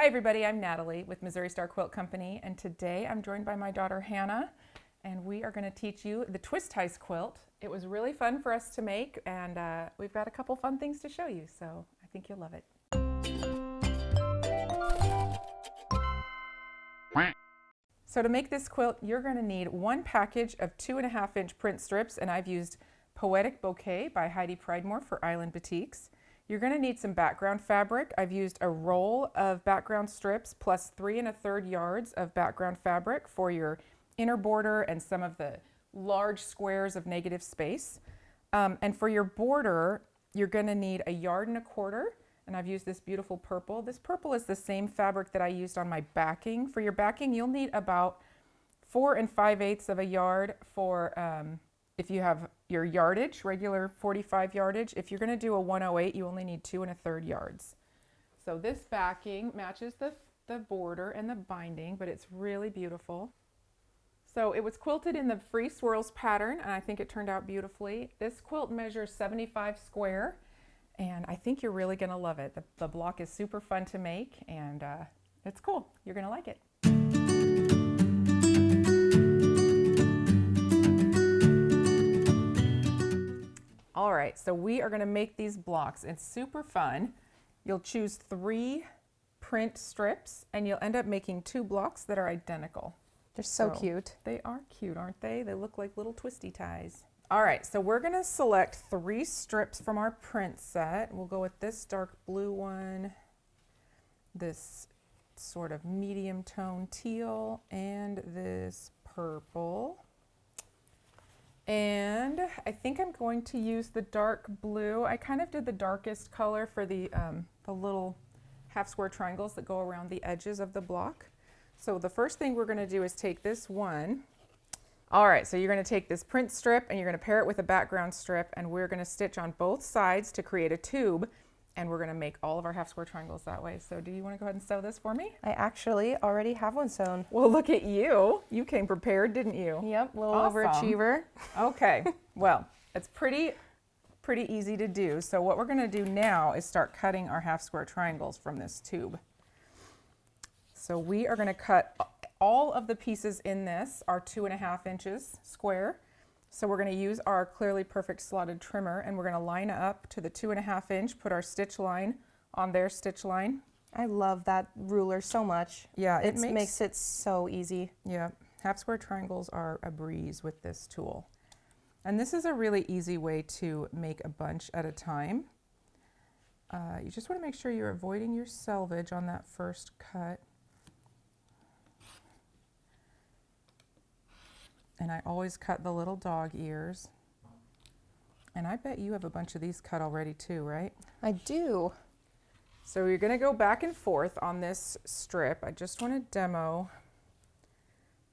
Hi everybody, I'm Natalie with Missouri Star Quilt Company, and today I'm joined by my daughter Hannah, and we are going to teach you the twist ties quilt. It was really fun for us to make, and we've got a couple fun things to show you, so I think you'll love it. So to make this quilt, you're going to need one package of 2.5-inch print strips, and I've used Poetic Bouquet by Heidi Pridemore for Island Batiks. You're going to need some background fabric. I've used a roll of background strips plus 3 1/3 yards of background fabric for your inner border and some of the large squares of negative space. And for your border, you're going to need 1 1/4 yards, and I've used this beautiful purple. This purple is the same fabric that I used on my backing. For your backing, you'll need about 4 5/8 yards for if you have your yardage, regular 45 yardage. If you're going to do a 108, you only need 2 1/3 yards. So this backing matches the border and the binding, but it's really beautiful. So it was quilted in the free swirls pattern, and I think it turned out beautifully. This quilt measures 75 square, and I think you're really going to love it. The block is super fun to make, and it's cool. You're going to like it. All right, so we are going to make these blocks. It's super fun. You'll choose 3 print strips, and you'll end up making 2 blocks that are identical. They're so cute. They are cute, aren't they? They look like little twisty ties. All right, so we're going to select 3 strips from our print set. We'll go with this dark blue one, this sort of medium tone teal, and this purple. And I think I'm going to use the dark blue. I kind of did the darkest color for the little half square triangles that go around the edges of the block. So the first thing we're going to do is take this one. All right, so you're going to take this print strip and you're going to pair it with a background strip, and we're going to stitch on both sides to create a tube, and we're going to make all of our half square triangles that way. So do you want to go ahead and sew this for me? I actually already have one sewn. Well, look at you. You came prepared, didn't you? Yep, little Awesome. overachiever. Okay, well, it's pretty easy to do. So what we're going to do now is start cutting our half square triangles from this tube. So we are going to cut all of the pieces in this are 2.5 inches square. So we're going to use our Clearly Perfect slotted trimmer, and we're going to line up to the 2.5 inch, put our stitch line on their stitch line. I love that ruler so much. Yeah, it makes it so easy. Yeah, half square triangles are a breeze with this tool. And this is a really easy way to make a bunch at a time. You just want to make sure you're avoiding your selvage on that first cut. And I always cut the little dog ears. And I bet you have a bunch of these cut already too, right? I do. So you're going to go back and forth on this strip. I just want to demo.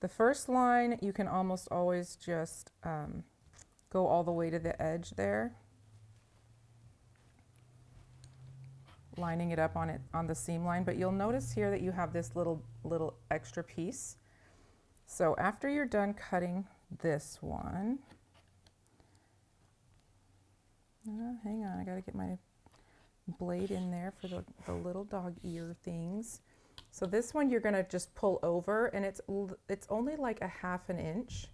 The first line, you can almost always just go all the way to the edge there, lining it up on the seam line. But you'll notice here that you have this little extra piece. So after you're done cutting this one, hang on, I gotta get my blade in there for the little dog ear things. So this one you're gonna just pull over, and it's only like 1/2 inch,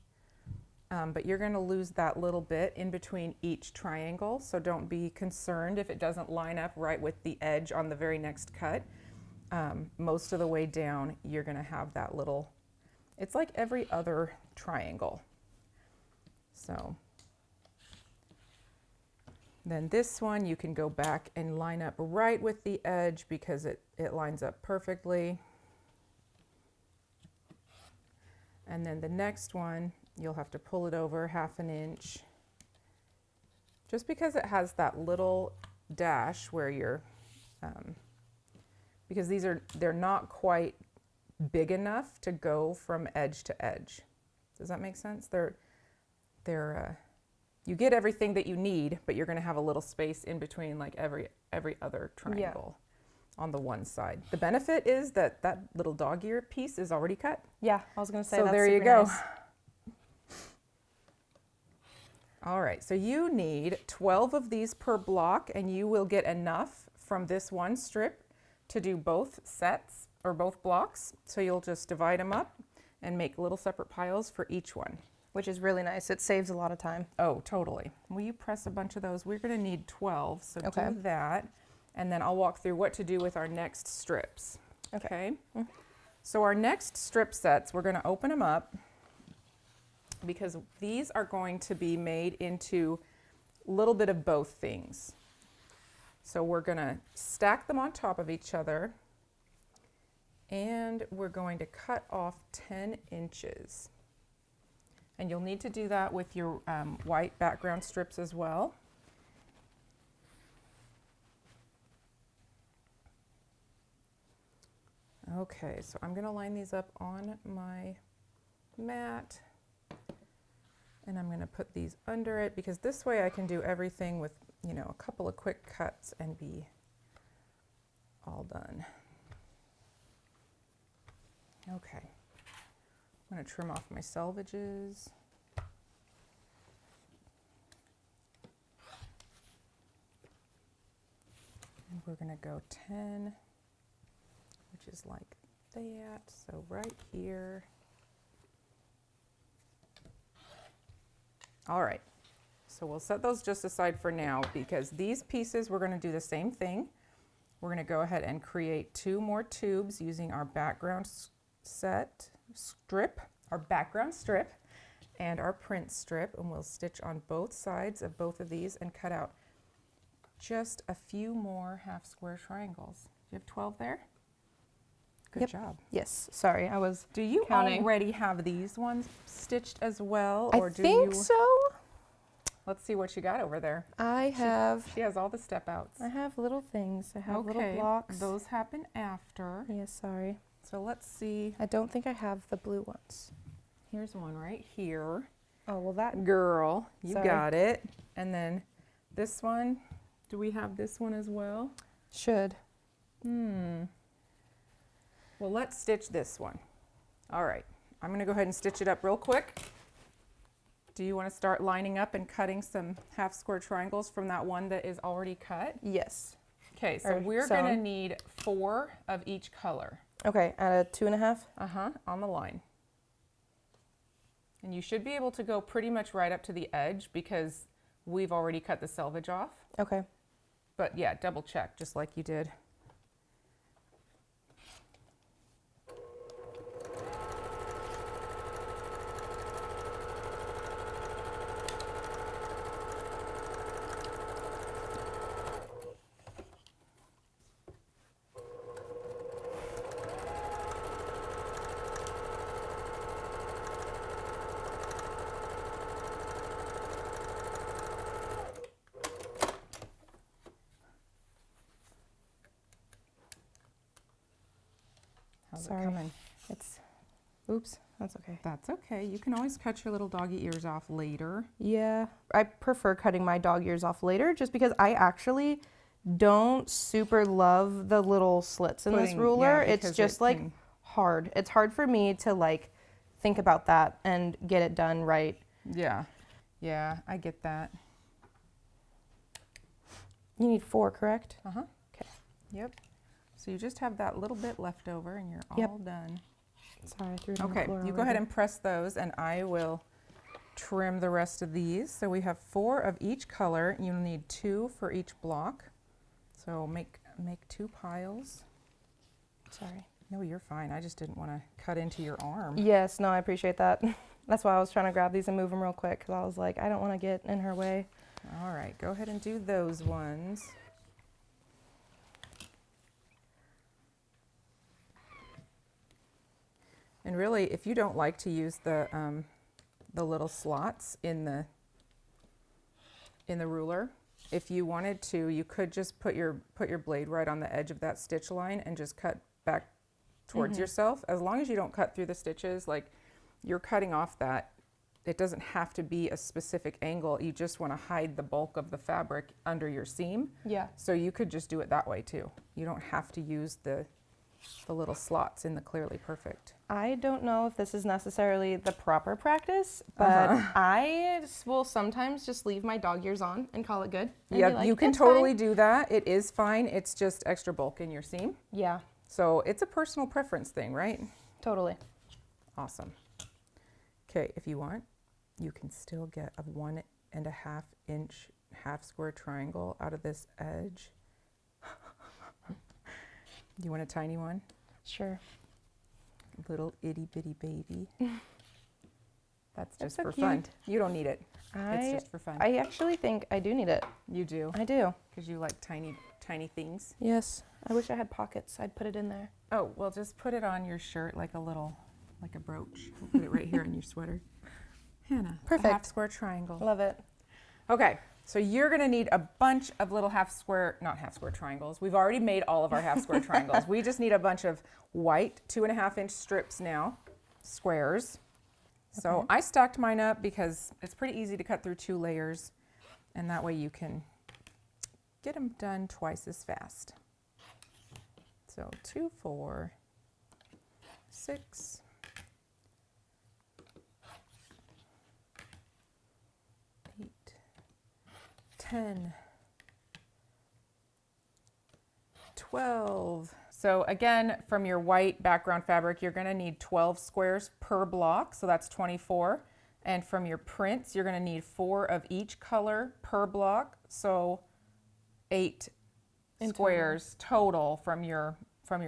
but you're gonna lose that little bit in between each triangle. So don't be concerned if it doesn't line up right with the edge on the very next cut. Most of the way down, you're gonna have that little. It's like every other triangle. So then this one, you can go back and line up right with the edge because it lines up perfectly. And then the next one, you'll have to pull it over 1/2 inch. Just because it has that little dash where you're, because they're not quite big enough to go from edge to edge. Does that make sense? You get everything that you need, but you're going to have a little space in between, like every other triangle on the one side. The benefit is that little dog ear piece is already cut. Yeah, I was going to say so that's there you super go. nice. All right, so you need 12 of these per block, and you will get enough from this one strip to do both sets or both blocks. So you'll just divide them up and make little separate piles for each one. Which is really nice. It saves a lot of time. Oh, totally. Will you press a bunch of those? We're going to need 12, so Okay. do that. And then I'll walk through what to do with our next strips. Okay. So our next strip sets, we're going to open them up because these are going to be made into a little bit of both things. So we're going to stack them on top of each other, and we're going to cut off 10 inches. And you'll need to do that with your white background strips as well. Okay, so I'm going to line these up on my mat, and I'm going to put these under it because this way I can do everything with, you know, a couple of quick cuts and be all done. Okay. I'm going to trim off my selvages. And we're going to go 10, which is like that. So right here. All right. So we'll set those just aside for now because these pieces, we're going to do the same thing. We're going to go ahead and create 2 more tubes using our background strip, our background strip and our print strip, and we'll stitch on both sides of both of these and cut out just a few more half square triangles. Do you have 12 there? Good Yep. job. Yes, sorry, I was Do you counting. already have these ones stitched as well? I Or do think you? so. Let's see what you got over there. I have She has all the step outs. little things. I have little Okay, blocks. those happen after. Yes, sorry. So let's see. I don't think I have the blue ones. Here's one right here. Oh, well that, Girl, you Sorry. got it. And then this one, do we have this one as well? should. Well, let's stitch this one. All right, I'm gonna go ahead and stitch it up real quick. Do you want to start lining up and cutting some half square triangles from that one that is already cut? Yes. Okay, so Or we're gonna sewn. need 4 of each color. Okay, at a 2.5. On the line. And you should be able to go pretty much right up to the edge because we've already cut the selvage off. Okay. But yeah, double check just like you did. How's Sorry. it coming? It's, oops, that's okay. That's okay. You can always cut your little doggy ears off later. Yeah, I prefer cutting my dog ears off later just because I actually don't super love the little slits in this Putting- ruler. yeah, It's because just it like can- hard. It's hard for me to like think about that and get it done right. Yeah, yeah, I get that. You need 4, correct? Uh-huh. Okay. Yep. So you just have that little bit left over and you're Yep. all done. Sorry, I threw it on the Okay, floor you go ahead already. and press those and I will trim the rest of these. So we have 4 of each color. You'll need 2 for each block. So make 2 piles. Sorry. No, you're fine. I just didn't want to cut into your arm. Yes, no, I appreciate that. That's why I was trying to grab these and move them real quick because I was like, I don't want to get in her way. All right, go ahead and do those ones. And really, if you don't like to use the little slots in the ruler, if you wanted to, you could just put your blade right on the edge of that stitch line and just cut back towards yourself. As long as you don't cut through the stitches, like you're cutting off that, it doesn't have to be a specific angle. You just want to hide the bulk of the fabric under your seam. Yeah. So you could just do it that way too. You don't have to use the the little slots in the Clearly Perfect. I don't know if this is necessarily the proper practice, but I will sometimes just leave my dog ears on and call it good. And Yeah, be like, you can "It's totally fine." do that. It is fine. It's just extra bulk in your seam. Yeah, So it's a personal preference thing, right? totally. Awesome. Okay, if you want, you can still get a 1.5 inch half square triangle out of this edge. Do you want a tiny one? Sure. Little itty bitty baby. That's just so for cute. fun. You don't need it. It's just for fun. I actually think I do need it. You do, I do. because you like tiny things. Yes. I wish I had pockets. I'd put it in there. Oh, well, just put it on your shirt like a brooch. We'll put it right here on your sweater. Hannah, Perfect. a half square triangle. Love it. Okay, so you're gonna need a bunch of little not half square triangles. We've already made all of our half square triangles. We just need a bunch of white 2.5 inch strips now, squares. So Okay. I stacked mine up because it's pretty easy to cut through 2 layers, and that way you can get them done twice as fast. So 2, 4, 6, 8, 10, 12. So again, from your white background fabric, you're going to need 12 squares per block, so that's 24. And from your prints, you're going to need 4 of each color per block, so 8 squares total from your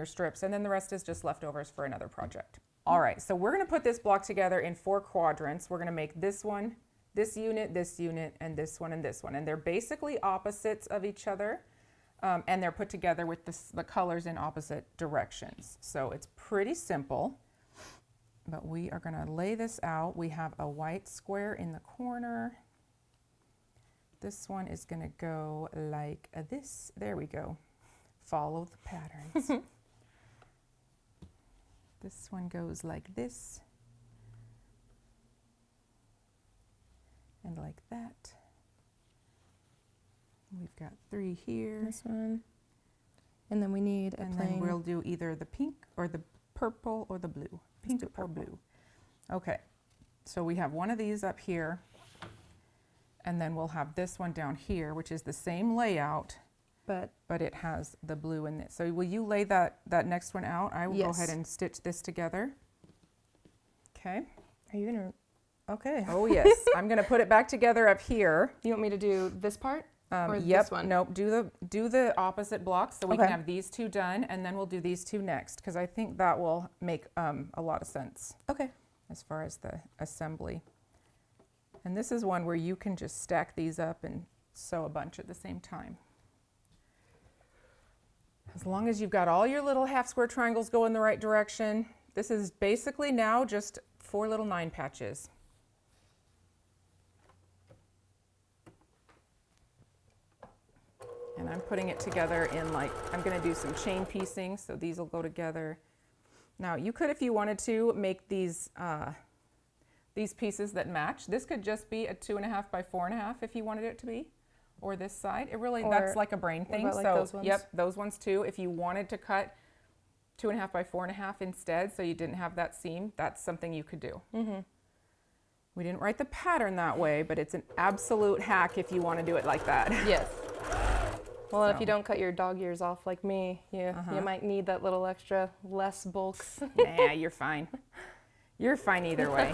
strips, and then the rest is just leftovers for another project. All right, so we're going to put this block together in 4 quadrants. We're going to make this one, this unit, and this one, and they're basically opposites of each other. And they're put together with the colors in opposite directions. So it's pretty simple, but we are going to lay this out. We have a white square in the corner. This one is going to go like this. There we go. Follow the patterns. This one goes like this and like that. We've got 3 here. This one. And then we need a And plain. then we'll do either the pink or the purple or the blue. Pink or blue. Okay, so we have one of these up here, and then we'll have this one down here, which is the same layout, but it has the blue in it. So will you lay that next one out? I will go ahead and stitch this together. Okay. are you gonna? Okay. Oh yes, I'm gonna put it back together up here. You want me to do this part? Or Yep. this one? Nope. Do the opposite blocks so we can Okay. have these 2 done, and then we'll do these 2 next, because I think that will make a lot of sense Okay. as far as the assembly. And this is one where you can just stack these up and sew a bunch at the same time. As long as you've got all your little half square triangles go in the right direction. This is basically now just 4 little 9 patches. And I'm putting it together in I'm going to do some chain piecing, so these will go together. Now you could, if you wanted to, make these pieces that match. This could just be a 2.5 by 4.5 if you wanted it to be, or this side. It really, that's like a brain thing. about, like, So those ones? yep, those ones too. If you wanted to cut 2.5 by 4.5 instead, so you didn't have that seam, that's something you could do. Mm-hmm. We didn't write the pattern that way, but it's an absolute hack if you want to do it like that. Yes. Well, and if So. you don't cut your dog ears off like me, you might need that little extra less bulk. Nah, you're fine. You're fine either way.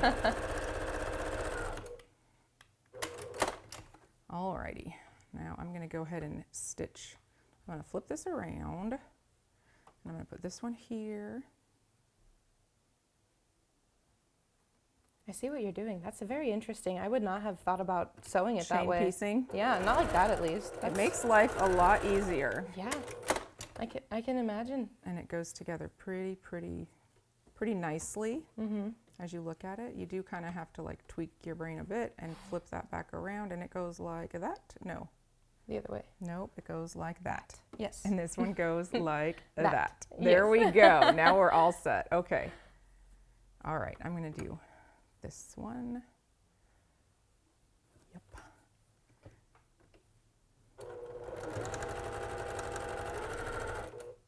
Alrighty, now I'm going to go ahead and stitch. I'm going to flip this around, and I'm going to put this one here. I see what you're doing. That's very interesting. I would not have thought about sewing it that Chain way. piecing. Yeah, not like that at least. It makes life a lot easier, Yeah, I can imagine. and it goes together pretty nicely. As you look at it, you do kind of have to tweak your brain a bit and flip that back around, and it goes like that. No, The other way. nope, it goes like that. Yes. And this one goes like That. that. There Yes. we go. Now we're all set. Okay. All right, I'm going to do this one. Yep.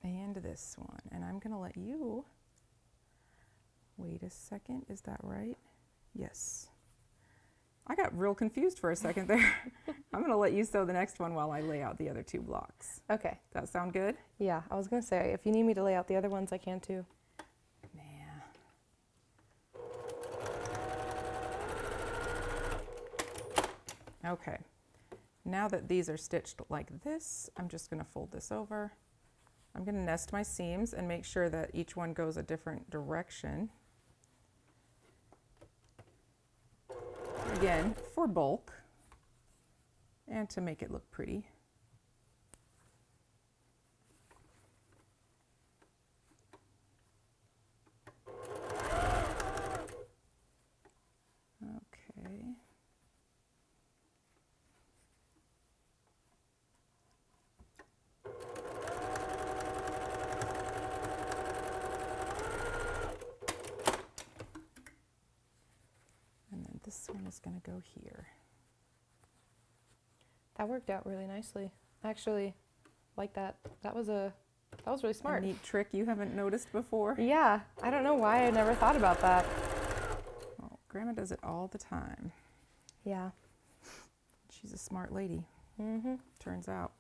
And this. this one. And I'm gonna let you, wait a second, is that right? Yes. I got real confused for a second there. I'm gonna let you sew the next one while I lay out the other 2 blocks. Okay. That sound good? Yeah, I was gonna say, if you need me to lay out the other ones, I can too. Okay, now that these are stitched like this, I'm just gonna fold this over. I'm gonna nest my seams and make sure that each one goes a different direction. Again, for bulk and to make it look pretty. Okay. This one is going to go here. That worked out really nicely. I actually like that. That was really smart. A neat trick you haven't noticed before. Yeah, I don't know why I never thought about that. Well, Grandma does it all the time. Yeah. She's a smart lady. Mm-hmm. Turns out.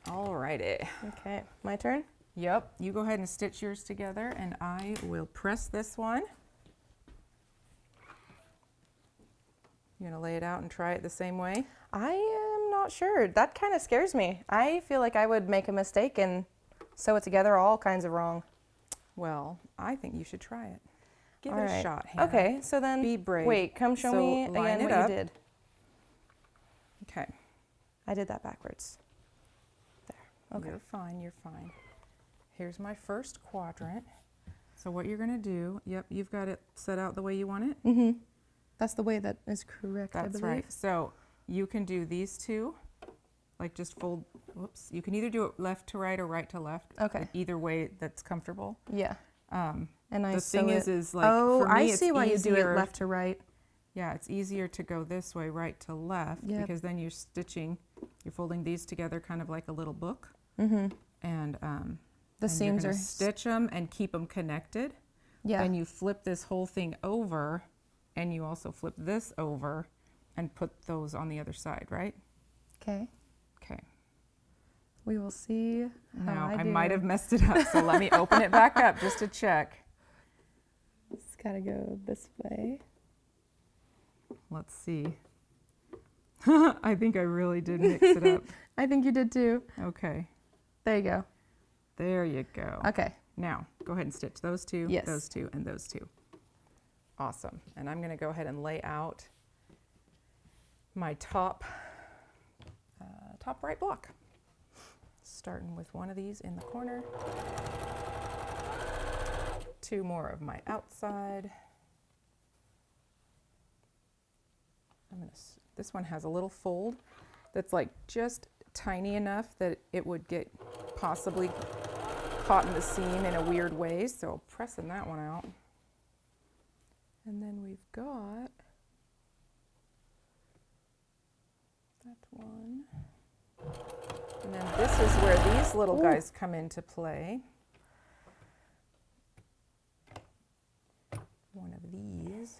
Alrighty. Okay, my turn? Yep, you go ahead and stitch yours together and I will press this one. You gonna lay it out and try it the same way? I am not sure. That kind of scares me. I feel like I would make a mistake and sew it together all kinds of wrong. Well, I think you should try it. Give all it right. a shot, Hannah. Okay, so then be brave. Wait, come show me again what you did. Okay. I did that backwards. There. Okay. You're fine, you're fine. Here's my first quadrant. So what you're gonna do, yep, you've got it set out the way you want it. Mm-hmm. That's the way that is correct, I That's believe. right. So you can do these two, like just fold, whoops. You can either do it left to right or right to left. Okay. Either way that's comfortable. Yeah. And I the sew thing it. is like, oh, for me, I it's see why you do it easier- left to right. Yeah, it's easier to go this way, right to left, Yep. because then you're stitching, you're folding these together kind of like a little book. Mm-hmm. And The and you're seams gonna are stitch them and keep them connected. Yeah. Then you flip this whole thing over, and you also flip this over and put those on the other side, right? Okay. Okay. We will see how Now, I do. might have messed it up, so let me open it back up just to check. It's got to go this way. Let's see. I think I really did mix it up. I think you did too. Okay. There you go. There you go. Okay. Now, go ahead and stitch those two, Yes. those two, and those two. Awesome. And I'm going to go ahead and lay out my top right block. Starting with one of these in the corner. Two more of my outside. This one has a little fold that's like just tiny enough that it would get possibly caught in the seam in a weird way, so pressing that one out. And then we've got that one. And then this is where these little guys come into play. One of these.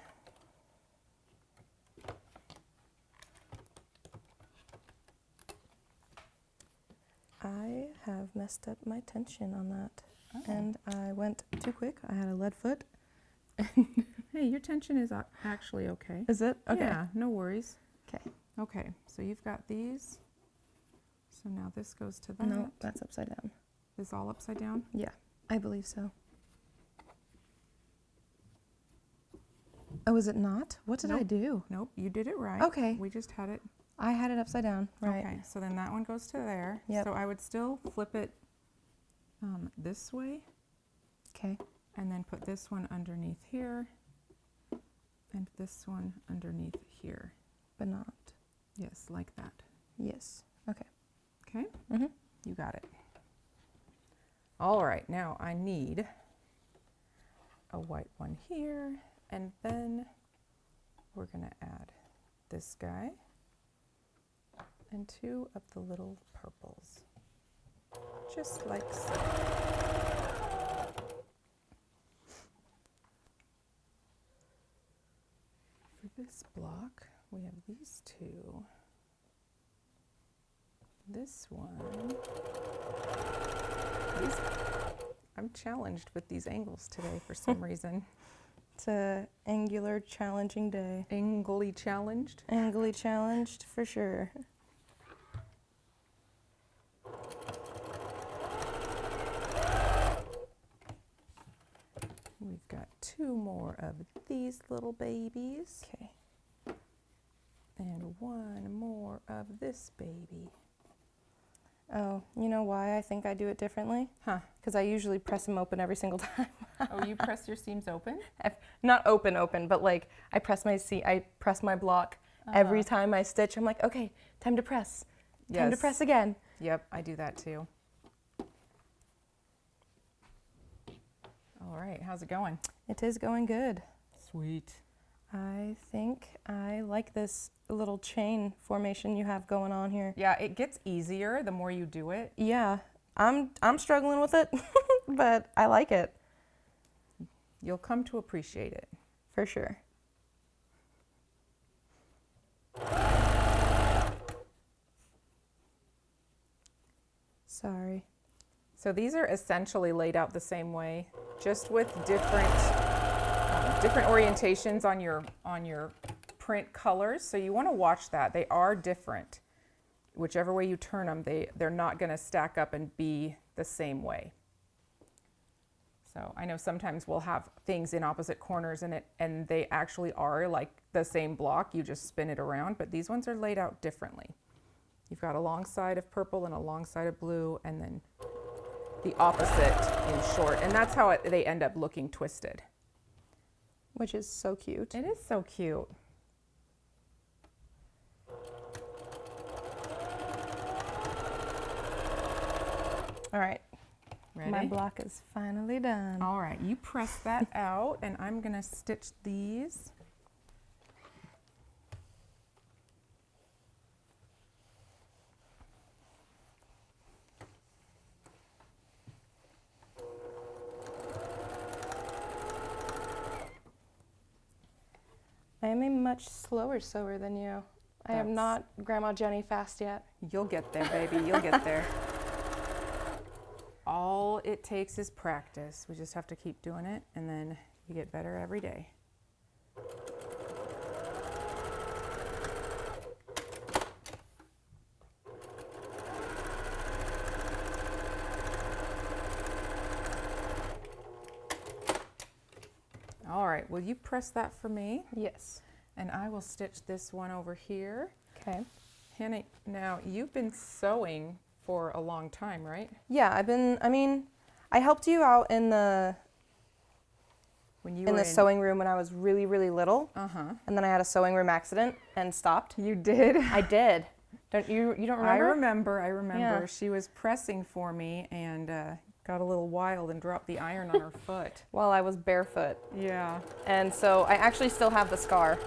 I have messed up my tension on that. Oh. And I went too quick. I had a lead foot. Hey, your tension is actually okay. Is it? Okay. Yeah, no worries. Okay. Okay, so you've got these. So now this goes to that. No, that's upside down. This all upside down? Yeah, I believe so. Oh, is it not? What did I Nope. do? Nope, you did it right. Okay. We just had it. I had it upside down. Right. Okay, so then that one goes to there. Yep. So I would still flip it this way Okay. and then put this one underneath here and this one underneath here. But not. Yes, like that. Yes. Okay. Okay, Mm-hmm. you got it. All right, now I need a white one here, and then we're going to add this guy and 2 of the little purples, just like so. For this block, we have these 2. This one, I'm challenged with these angles today for some reason. It's a angular challenging day. Angly challenged. Angly challenged for sure. We've got 2 more of these little babies. Okay. And 1 more of this baby. Oh, you know why I think I do it differently? Huh. Because I usually press them open every single time. Oh, you press your seams open? Not open, but like I press my block every time I stitch. I'm like, okay, time to press. Time to press again. Yep, I do that too. All right, how's it going? It is going good. Sweet. I think I like this little chain formation you have going on here. Yeah, it gets easier the more you do it. Yeah, I'm struggling with it, but I like it. You'll come to appreciate it. For sure. Sorry. So these are essentially laid out the same way, just with different orientations on your print colors. So you want to watch that. They are different. Whichever way you turn them, they're not going to stack up and be the same way. So I know sometimes we'll have things in opposite corners and they actually are like the same block. You just spin it around, but these ones are laid out differently. You've got a long side of purple and a long side of blue, and then the opposite in short, and that's how they end up looking twisted. Which is so cute. It is so cute. All right. Ready? My block is finally done. All right, you press that out, and I'm gonna stitch these. I am a much slower sewer than you. I am not Grandma Jenny fast yet. You'll get there, baby. You'll get there. All it takes is practice. We just have to keep doing it, and then you get better every day. All right, will you press that for me? Yes. And I will stitch this one over here. Okay. Hannah, now you've been sewing for a long time, right? Yeah, I helped you out in the sewing room when I was really, really little. Uh-huh. And then I had a sewing room accident and stopped. You did? I did. You don't remember? I remember. Yeah. She was pressing for me and got a little wild and dropped the iron on her foot. While I was barefoot. Yeah. And so I actually still have the scar.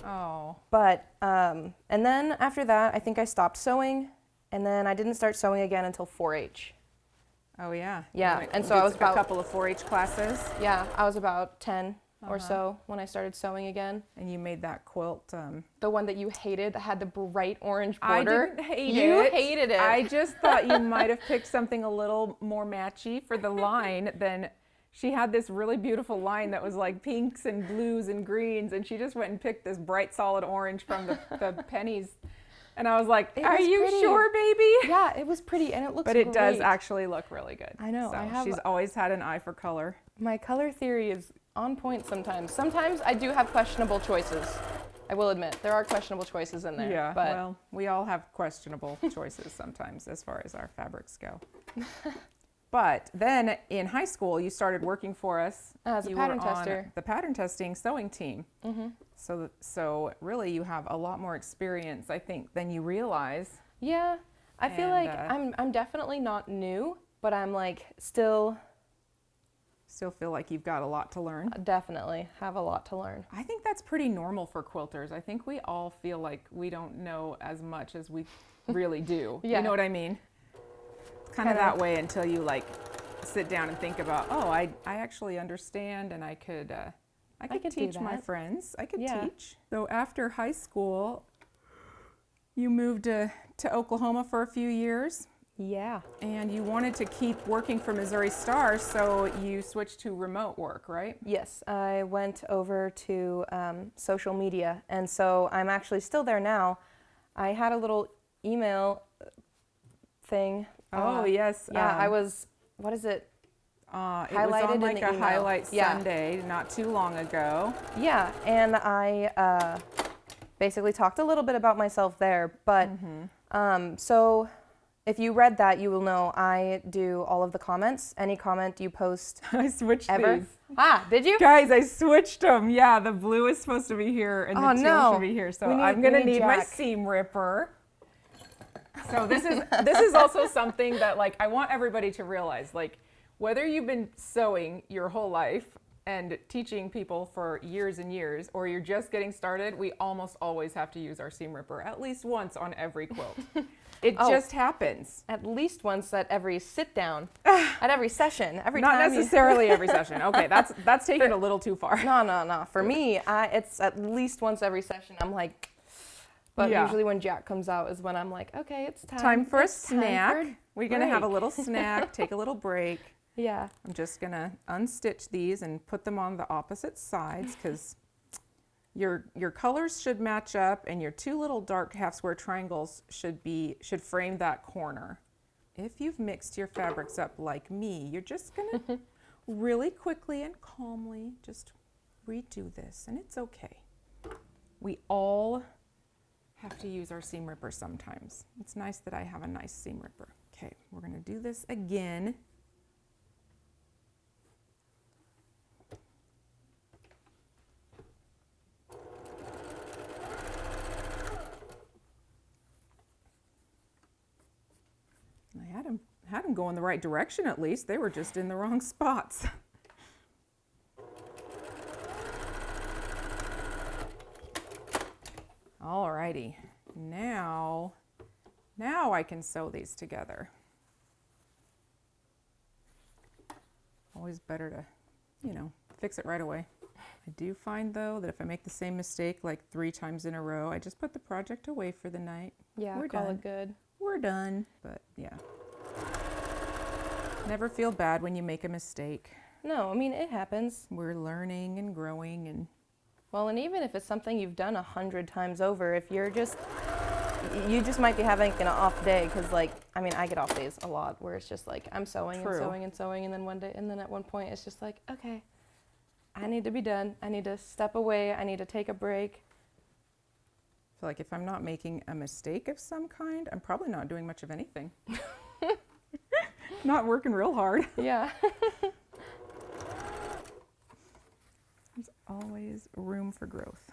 Oh. But, and then after that, I think I stopped sewing. And then I didn't start sewing again until 4-H. Oh, yeah. Yeah, You and so did I was a about... couple of 4-H classes. Yeah, I was about 10 or so when I started sewing again. And you made that quilt. The one that you hated that had the bright orange I border. didn't hate it. You hated it. I just thought you might have picked something a little more matchy for the line than... She had this really beautiful line that was like pinks and blues and greens, and she just went and picked this bright solid orange from the pennies. And I was like, are you sure, baby? Yeah, it was pretty and it looks great. But it does actually look really good. I know. So she's always had an eye for color. My color theory is on point sometimes. Sometimes I do have questionable choices. I will admit, there are questionable choices in there. Yeah, but well, we all have questionable choices sometimes as far as our fabrics go. But then in high school, you started working for us. As a pattern tester. On the pattern testing sewing team. Mm-hmm. So really you have a lot more experience, I think, than you realize. Yeah, I feel like I'm definitely not new, but I'm like still Still feel like you've got a lot to learn? Definitely have a lot to learn. I think that's pretty normal for quilters. I think we all feel like we don't know as much as we really do. Yeah. You know what I mean? It's kind of that way until you like sit down and think about, oh, I actually understand, and I could teach my friends. I could teach. So after high school, you moved to Oklahoma for a few years. Yeah. And you wanted to keep working for Missouri Star, so you switched to remote work, right? Yes, I went over to social media, and so I'm actually still there now. I had a little email thing. Oh, yes. Yeah, I was, what is it? It was Highlighted on like in the a email. highlight Sunday not too long ago. Yeah, and I basically talked a little bit about myself there, but so if you read that, you will know I do all of the comments. Any comment you post I switched ever. these. Ah, did you? Guys, I switched them. Yeah, the blue is supposed to be here and the teal should be here. So I'm going to need my seam ripper. So this is also something that like I want everybody to realize, like whether you've been sewing your whole life and teaching people for years and years, or you're just getting started, we almost always have to use our seam ripper at least once on every quilt. It just happens. At least once at every sit down, at every session, every Not time. Not necessarily every session. Okay, that's taking it a little too far. No. For me, it's at least once every session. I'm like, but usually when Jack comes out is when I'm like, okay, it's time. Time for a snack. We're gonna have a break. little snack, take a little break. Yeah. I'm just gonna unstitch these and put them on the opposite sides because your colors should match up, and your two little dark half square triangles should frame that corner. If you've mixed your fabrics up like me, you're just gonna really quickly and calmly just redo this, and it's okay. We all have to use our seam ripper sometimes. It's nice that I have a nice seam ripper. Okay, we're gonna do this again. I had them go in the right direction at least. They were just in the wrong spots. Alrighty, now I can sew these together. Always better to, fix it right away. I do find though that if I make the same mistake like 3 times in a row, I just put the project away for the night. Yeah, we're call done. it good. We're done, but yeah. Never feel bad when you make a mistake. No, I mean, it happens. We're learning and growing and... Well, and even if it's something you've done 100 times over, if you just might be having an off day, because like, I mean, I get off days a lot where it's just like, I'm sewing and sewing and sewing, and then at one point it's just like, okay, I need to be done. I need to step away. I need to take a break. I feel like if I'm not making a mistake of some kind, I'm probably not doing much of anything. Not working real hard. Yeah. There's always room for growth.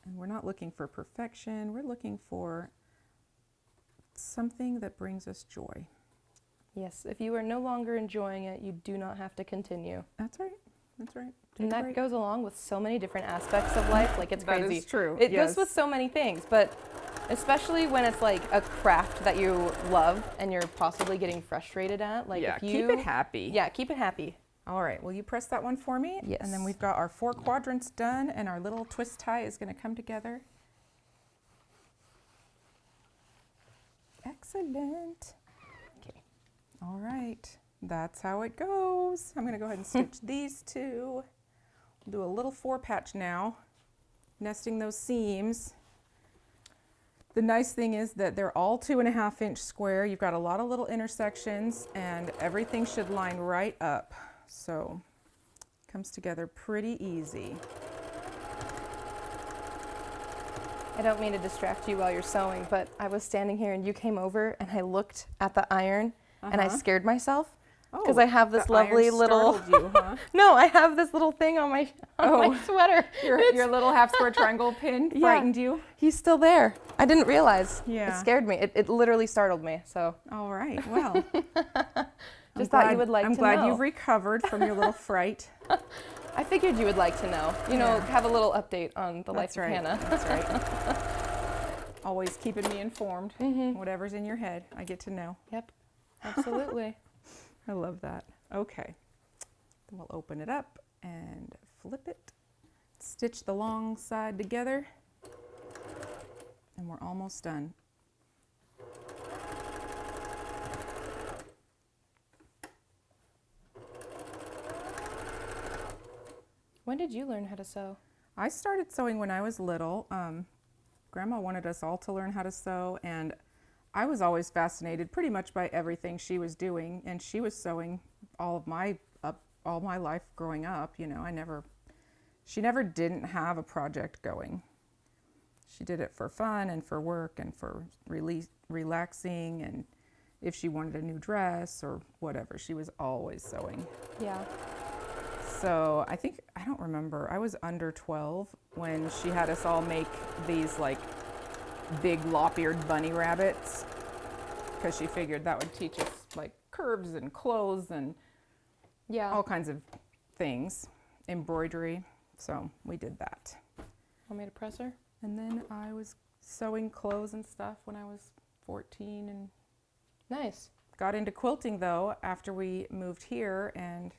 And we're not looking for perfection. We're looking for something that brings us joy. Yes, if you are no longer enjoying it, you do not have to continue. That's right. That's right. And that goes along with so many different aspects of life. Like, it's crazy. That is true. It goes with so many things, but especially when it's like a craft that you love and you're possibly getting frustrated at. Like, if you keep it happy. Yeah, keep it happy. All right, will you press that one for me? Yes. And then we've got our 4 quadrants done, and our little twist tie is going to come together. Excellent. Okay. All right, that's how it goes. I'm going to go ahead and stitch these 2. We'll do a little 4 patch now, nesting those seams. The nice thing is that they're all 2.5 inch square. You've got a lot of little intersections, and everything should line right up. So it comes together pretty easy. I don't mean to distract you while you're sewing, but I was standing here and you came over and I looked at the iron and I scared myself because I have this lovely little. You, huh? No, I have this little thing on my my sweater. Your little half square triangle pin frightened you? He's still there. I didn't realize. Yeah. It scared me. It literally startled me. So. All right. Well. Just thought you would like to know. I'm glad you've recovered from your little fright. I figured you would like to know. You know, have a little update on the life of Hannah. That's right. Always keeping me informed. Whatever's in your head, I get to know. Yep, absolutely. I love that. Okay, then we'll open it up and flip it. Stitch the long side together, and we're almost done. When did you learn how to sew? I started sewing when I was little. Grandma wanted us all to learn how to sew, and I was always fascinated pretty much by everything she was doing, and she was sewing all my life growing up. You know, she never didn't have a project going. She did it for fun and for work and for relaxing, and if she wanted a new dress or whatever, she was always sewing. Yeah. So I don't remember, I was under 12 when she had us all make these like big lop-eared bunny rabbits, because she figured that would teach us like curves and clothes and all kinds of things, embroidery. So we did that. Want me to press her? And then I was sewing clothes and stuff when I was 14, and nice. Got into quilting though after we moved here, and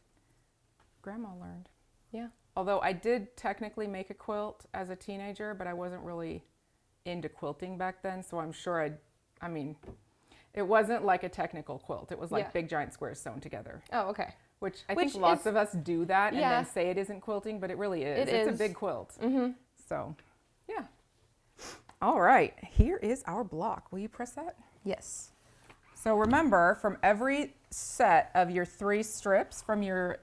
Grandma learned. Yeah. Although I did technically make a quilt as a teenager, but I wasn't really into quilting back then, so I'm sure I mean, it wasn't like a technical quilt. It was like big giant squares sewn together. Oh, okay. Which I think lots of us do that and then say it isn't quilting, but it really is. It's a big quilt. So, yeah. All right, here is our block. Will you press that? Yes. So remember, from every set of your 3 strips from your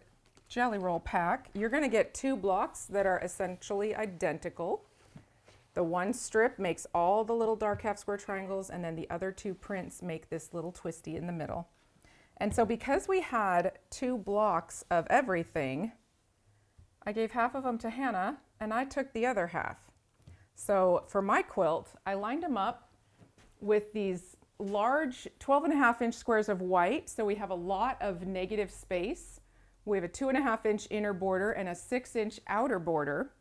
Jelly Roll pack, you're going to get 2 blocks that are essentially identical. The one strip makes all the little dark half square triangles, and then the other 2 prints make this little twisty in the middle. And so because we had 2 blocks of everything, I gave half of them to Hannah, and I took the other half. So for my quilt, I lined them up with these large 12.5-inch squares of white, so we have a lot of negative space. We have a 2.5-inch inner border and a 6-inch outer border.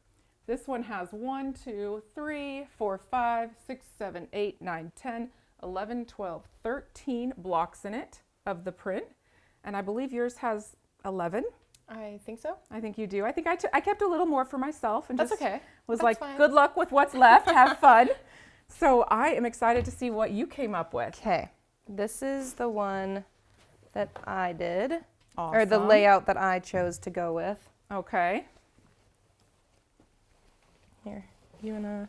This one has 1, 2, 3, 4, 5, 6, 7, 8, 9, 10, 11, 12, 13 blocks in it of the print. And I believe yours has 11. I think so. I think you do. I think I kept a little more for myself and That's just okay. was That's like, fine. Good luck with what's left. Have fun. So I am excited to see what you came up with. Okay. This is the one that I did. Awesome. Or the layout that I chose to go with. Okay. Here, you wanna?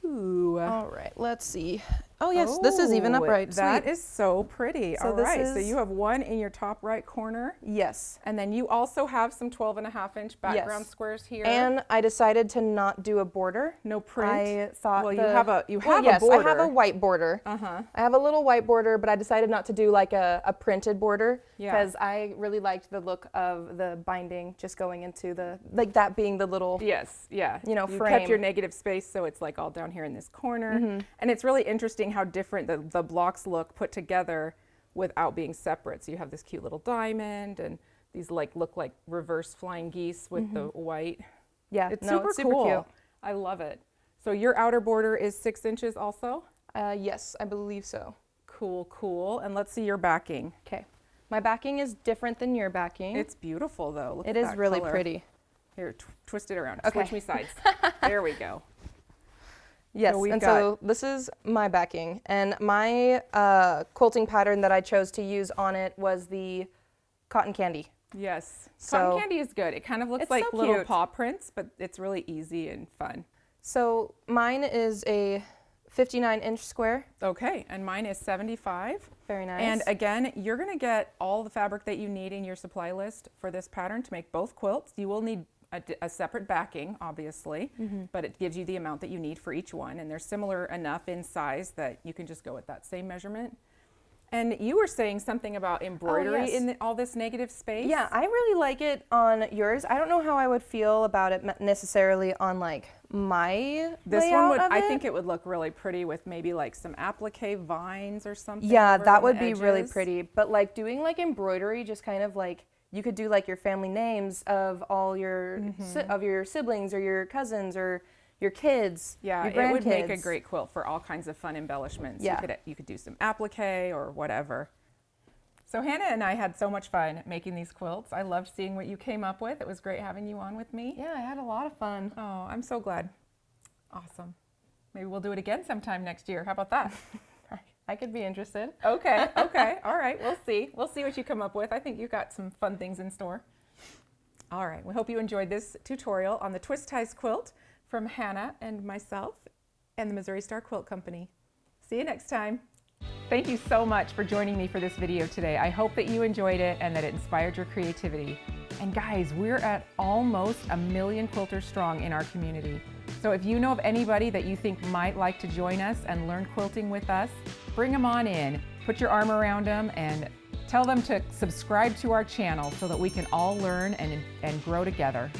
Ooh. All right, let's see. Oh yes, this is even upright. That Sweet. is so pretty. So All right, so this you have one in your top right corner. Yes. And then you also have some 12.5-inch background squares here. And I decided to not do a border. No print. I thought well, you have a yes, border. I have a white border. Uh-huh. I have a little white border, but I decided not to do like a printed border because I really liked the look of the binding just going into the, like that being the little, yes, yeah. you know, you frame. kept your negative space, so it's like all down here in this corner. And it's really interesting how different the blocks look put together without being separate. So you have this cute little diamond, and these look like reverse flying geese with the white. Yeah, it's no, super it's super cool. cute. I love it. So your outer border is 6 inches also? Yes, I believe so. Cool, cool. And let's see your backing. Okay. My backing is different than your backing. It's beautiful though. Look It at is that really color. pretty. Here, twist it around. Okay. Switch me sides. There we go. Yes, So and so this is my backing. And my quilting pattern that I chose to use on it was the cotton candy. Yes. So Cotton candy is good. It kind of looks it's like so little cute. paw prints, but it's really easy and fun. So mine is a 59-inch square. Okay, and mine is 75. Very nice. And again, you're going to get all the fabric that you need in your supply list for this pattern to make both quilts. You will need a separate backing, obviously, but it gives you the amount that you need for each one. And they're similar enough in size that you can just go with that same measurement. And you were saying something about embroidery in all this negative space? Yeah, I really like it on yours. I don't know how I would feel about it necessarily on like my This layout one would, of I it. think it would look really pretty with maybe like some applique vines or something. Yeah, over that on would the be really edges. pretty. But like doing like embroidery, just kind of like you could do like your family names of all your of your siblings or your cousins or your kids. Yeah, your it would make a grandkids. great quilt for all kinds of fun embellishments. Yeah. You could do some applique or whatever. So Hannah and I had so much fun making these quilts. I loved seeing what you came up with. It was great having you on with me. Yeah, I had a lot of fun. Oh, I'm so glad. Awesome. Maybe we'll do it again sometime next year. How about that? I could be interested. Okay, okay. All right, we'll see. We'll see what you come up with. I think you've got some fun things in store. All right, we hope you enjoyed this tutorial on the Twist Ties quilt from Hannah and myself and the Missouri Star Quilt Company. See you next time. Thank you so much for joining me for this video today. I hope that you enjoyed it and that it inspired your creativity. And guys, we're at almost 1 million quilters strong in our community. So if you know of anybody that you think might like to join us and learn quilting with us, bring them on in, put your arm around them, and tell them to subscribe to our channel so that we can all learn and grow together.